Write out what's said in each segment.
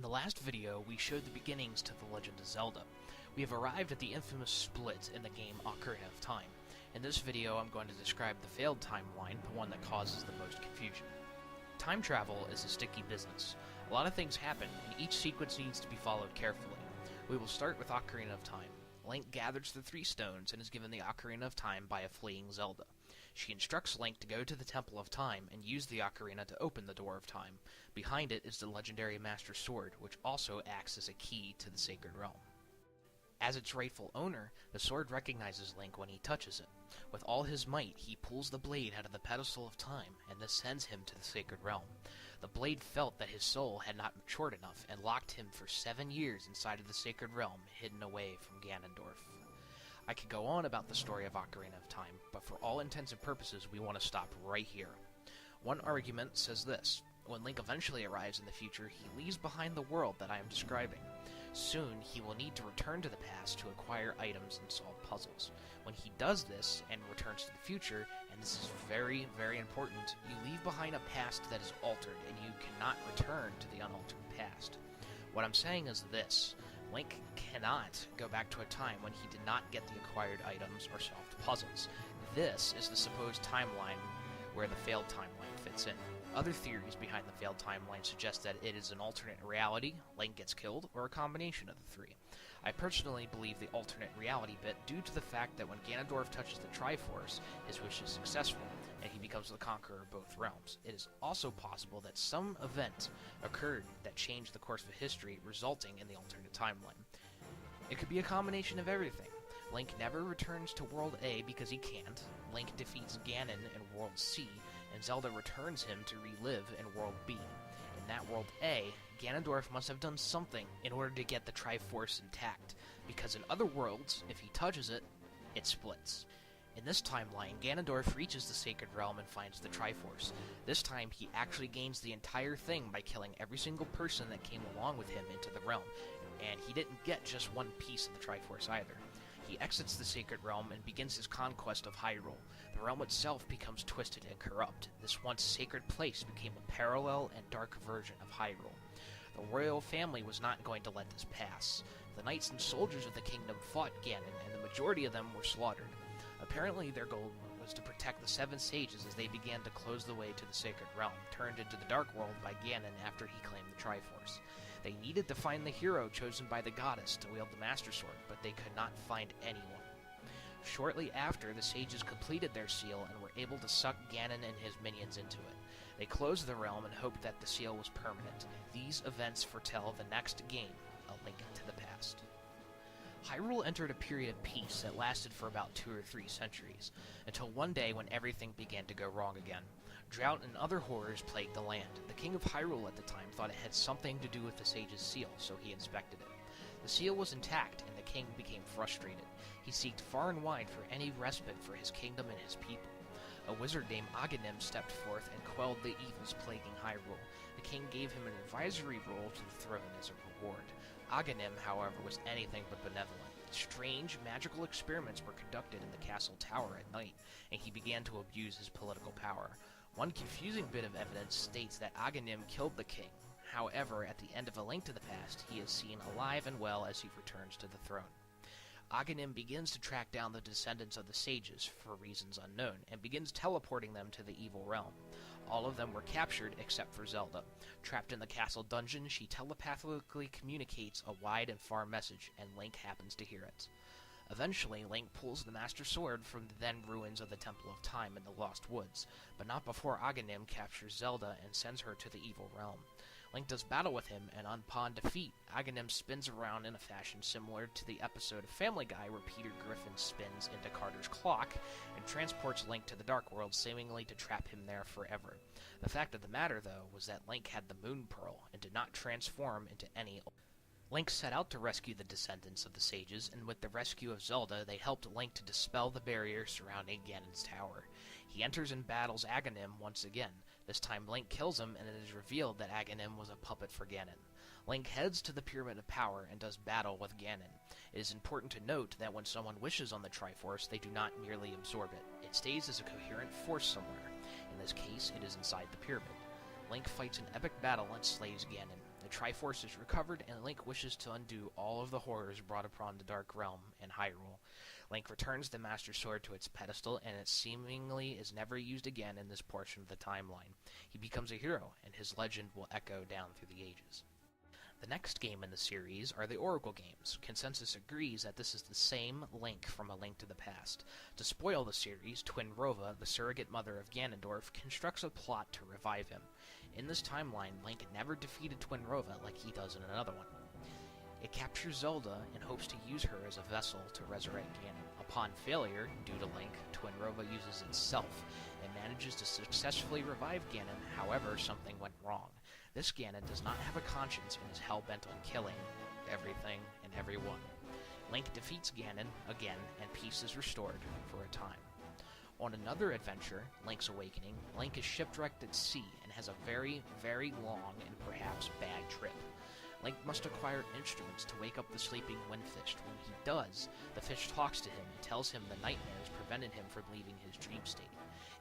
In the last video, we showed the beginnings to The Legend of Zelda. We have arrived at the infamous split in the game Ocarina of Time. In this video, I'm going to describe the failed timeline, the one that causes the most confusion. Time travel is a sticky business. A lot of things happen, and each sequence needs to be followed carefully. We will start with Ocarina of Time. Link gathers the 3 stones and is given the Ocarina of Time by a fleeing Zelda. She instructs Link to go to the Temple of Time and use the Ocarina to open the Door of Time. Behind it is the legendary Master Sword, which also acts as a key to the Sacred Realm. As its rightful owner, the sword recognizes Link when he touches it. With all his might, he pulls the blade out of the pedestal of time, and this sends him to the Sacred Realm. The blade felt that his soul had not matured enough, and locked him for 7 years inside of the Sacred Realm, hidden away from Ganondorf. I could go on about the story of Ocarina of Time, but for all intents and purposes, we want to stop right here. One argument says this: when Link eventually arrives in the future, he leaves behind the world that I am describing. Soon, he will need to return to the past to acquire items and solve puzzles. When he does this, and returns to the future, and this is very, very important, you leave behind a past that is altered, and you cannot return to the unaltered past. What I'm saying is this: Link cannot go back to a time when he did not get the acquired items or solved puzzles. This is the supposed timeline where the failed timeline fits in. Other theories behind the failed timeline suggest that it is an alternate reality, Link gets killed, or a combination of the 3. I personally believe the alternate reality bit due to the fact that when Ganondorf touches the Triforce, his wish is successful, and he becomes the conqueror of both realms. It is also possible that some event occurred that changed the course of history, resulting in the alternate timeline. It could be a combination of everything. Link never returns to World A because he can't, Link defeats Ganon in World C, and Zelda returns him to relive in World B. In that World A, Ganondorf must have done something in order to get the Triforce intact, because in other worlds, if he touches it, it splits. In this timeline, Ganondorf reaches the Sacred Realm and finds the Triforce. This time, he actually gains the entire thing by killing every single person that came along with him into the realm, and he didn't get just one piece of the Triforce either. He exits the Sacred Realm and begins his conquest of Hyrule. The realm itself becomes twisted and corrupt. This once sacred place became a parallel and dark version of Hyrule. The royal family was not going to let this pass. The knights and soldiers of the kingdom fought Ganon, and the majority of them were slaughtered. Apparently their goal was to protect the 7 sages as they began to close the way to the Sacred Realm, turned into the Dark World by Ganon after he claimed the Triforce. They needed to find the hero chosen by the goddess to wield the Master Sword, but they could not find anyone. Shortly after, the sages completed their seal and were able to suck Ganon and his minions into it. They closed the realm and hoped that the seal was permanent. These events foretell the next game, A Link to the Past. Hyrule entered a period of peace that lasted for about 2 or 3 centuries, until one day when everything began to go wrong again. Drought and other horrors plagued the land. The king of Hyrule at the time thought it had something to do with the sage's seal, so he inspected it. The seal was intact, and the king became frustrated. He sought far and wide for any respite for his kingdom and his people. A wizard named Aghanim stepped forth and quelled the evils plaguing Hyrule. The king gave him an advisory role to the throne as a reward. Aghanim, however, was anything but benevolent. Strange, magical experiments were conducted in the castle tower at night, and he began to abuse his political power. One confusing bit of evidence states that Aghanim killed the king. However, at the end of A Link to the Past, he is seen alive and well as he returns to the throne. Aghanim begins to track down the descendants of the sages, for reasons unknown, and begins teleporting them to the evil realm. All of them were captured except for Zelda. Trapped in the castle dungeon, she telepathically communicates a wide and far message, and Link happens to hear it. Eventually, Link pulls the Master Sword from the then ruins of the Temple of Time in the Lost Woods, but not before Aghanim captures Zelda and sends her to the evil realm. Link does battle with him, and upon defeat, Aghanim spins around in a fashion similar to the episode of Family Guy where Peter Griffin spins into Carter's clock and transports Link to the Dark World, seemingly to trap him there forever. The fact of the matter, though, was that Link had the Moon Pearl and did not transform into any. Link set out to rescue the descendants of the sages, and with the rescue of Zelda, they helped Link to dispel the barrier surrounding Ganon's tower. He enters and battles Aghanim once again. This time Link kills him, and it is revealed that Aghanim was a puppet for Ganon. Link heads to the Pyramid of Power and does battle with Ganon. It is important to note that when someone wishes on the Triforce, they do not merely absorb it. It stays as a coherent force somewhere. In this case, it is inside the pyramid. Link fights an epic battle and slays Ganon. The Triforce is recovered, and Link wishes to undo all of the horrors brought upon the Dark Realm in Hyrule. Link returns the Master Sword to its pedestal, and it seemingly is never used again in this portion of the timeline. He becomes a hero, and his legend will echo down through the ages. The next game in the series are the Oracle games. Consensus agrees that this is the same Link from A Link to the Past. To spoil the series, Twin Rova, the surrogate mother of Ganondorf, constructs a plot to revive him. In this timeline, Link never defeated Twin Rova like he does in another one. It captures Zelda and hopes to use her as a vessel to resurrect Ganon. Upon failure, due to Link, Twin Rova uses itself and manages to successfully revive Ganon, however something went wrong. This Ganon does not have a conscience and is hell-bent on killing everything and everyone. Link defeats Ganon again, and peace is restored for a time. On another adventure, Link's Awakening, Link is shipwrecked at sea and has a very, very long and perhaps bad trip. Link must acquire instruments to wake up the sleeping Windfish. When he does, the fish talks to him and tells him the nightmares prevented him from leaving his dream state.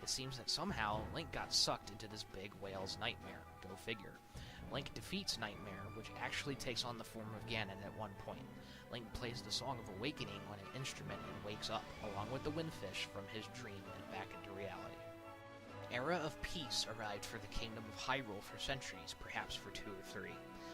It seems that somehow Link got sucked into this big whale's nightmare. Go figure. Link defeats Nightmare, which actually takes on the form of Ganon at one point. Link plays the Song of Awakening on an instrument and wakes up, along with the Windfish, from his dream and back into reality. Era of peace arrived for the Kingdom of Hyrule for centuries, perhaps for 2 or 3.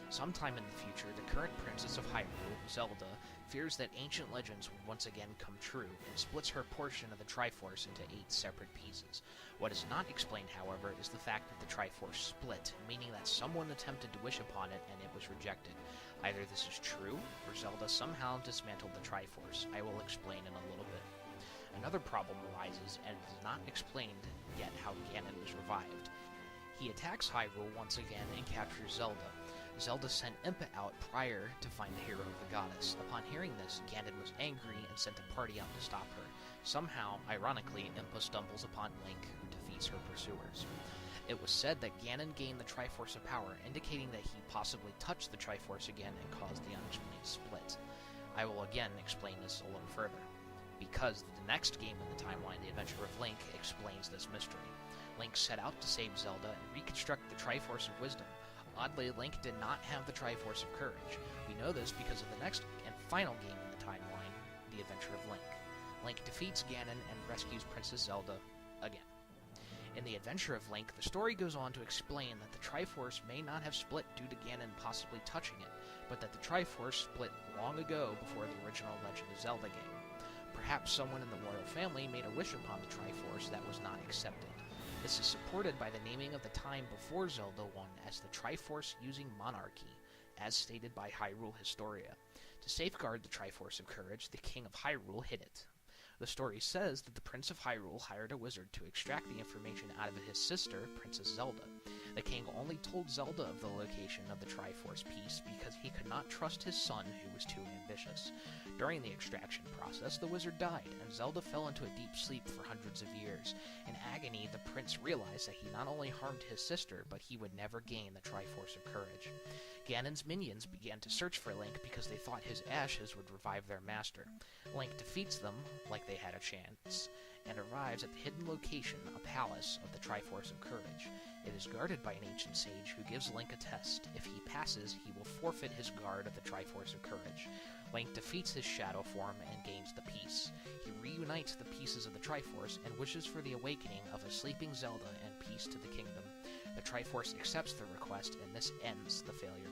Sometime in the future, the current Princess of Hyrule, Zelda, fears that ancient legends will once again come true, and splits her portion of the Triforce into 8 separate pieces. What is not explained, however, is the fact that the Triforce split, meaning that someone attempted to wish upon it and it was rejected. Either this is true, or Zelda somehow dismantled the Triforce. I will explain in a little bit. Another problem arises, and it is not explained yet how Ganon was revived. He attacks Hyrule once again and captures Zelda. Zelda sent Impa out prior to find the hero of the goddess. Upon hearing this, Ganon was angry and sent a party out to stop her. Somehow, ironically, Impa stumbles upon Link, who defeats her pursuers. It was said that Ganon gained the Triforce of Power, indicating that he possibly touched the Triforce again and caused the unexplained split. I will again explain this a little further, because the next game in the timeline, The Adventure of Link, explains this mystery. Link set out to save Zelda and reconstruct the Triforce of Wisdom. Oddly, Link did not have the Triforce of Courage. We know this because of the next and final game in the timeline, The Adventure of Link. Link defeats Ganon and rescues Princess Zelda again. In The Adventure of Link, the story goes on to explain that the Triforce may not have split due to Ganon possibly touching it, but that the Triforce split long ago before the original Legend of Zelda game. Perhaps someone in the royal family made a wish upon the Triforce that was not accepted. This is supported by the naming of the time before Zelda 1 as the Triforce-using monarchy, as stated by Hyrule Historia. To safeguard the Triforce of Courage, the King of Hyrule hid it. The story says that the Prince of Hyrule hired a wizard to extract the information out of his sister, Princess Zelda. The king only told Zelda of the location of the Triforce piece because he could not trust his son, who was too ambitious. During the extraction process, the wizard died, and Zelda fell into a deep sleep for hundreds of years. In agony, the prince realized that he not only harmed his sister, but he would never gain the Triforce of Courage. Ganon's minions began to search for Link because they thought his ashes would revive their master. Link defeats them, like they had a chance, and arrives at the hidden location, a palace of the Triforce of Courage. It is guarded by an ancient sage who gives Link a test. If he passes, he will forfeit his guard of the Triforce of Courage. Link defeats his shadow form and gains the piece. He reunites the pieces of the Triforce and wishes for the awakening of a sleeping Zelda and peace to the kingdom. The Triforce accepts the request, and this ends the failure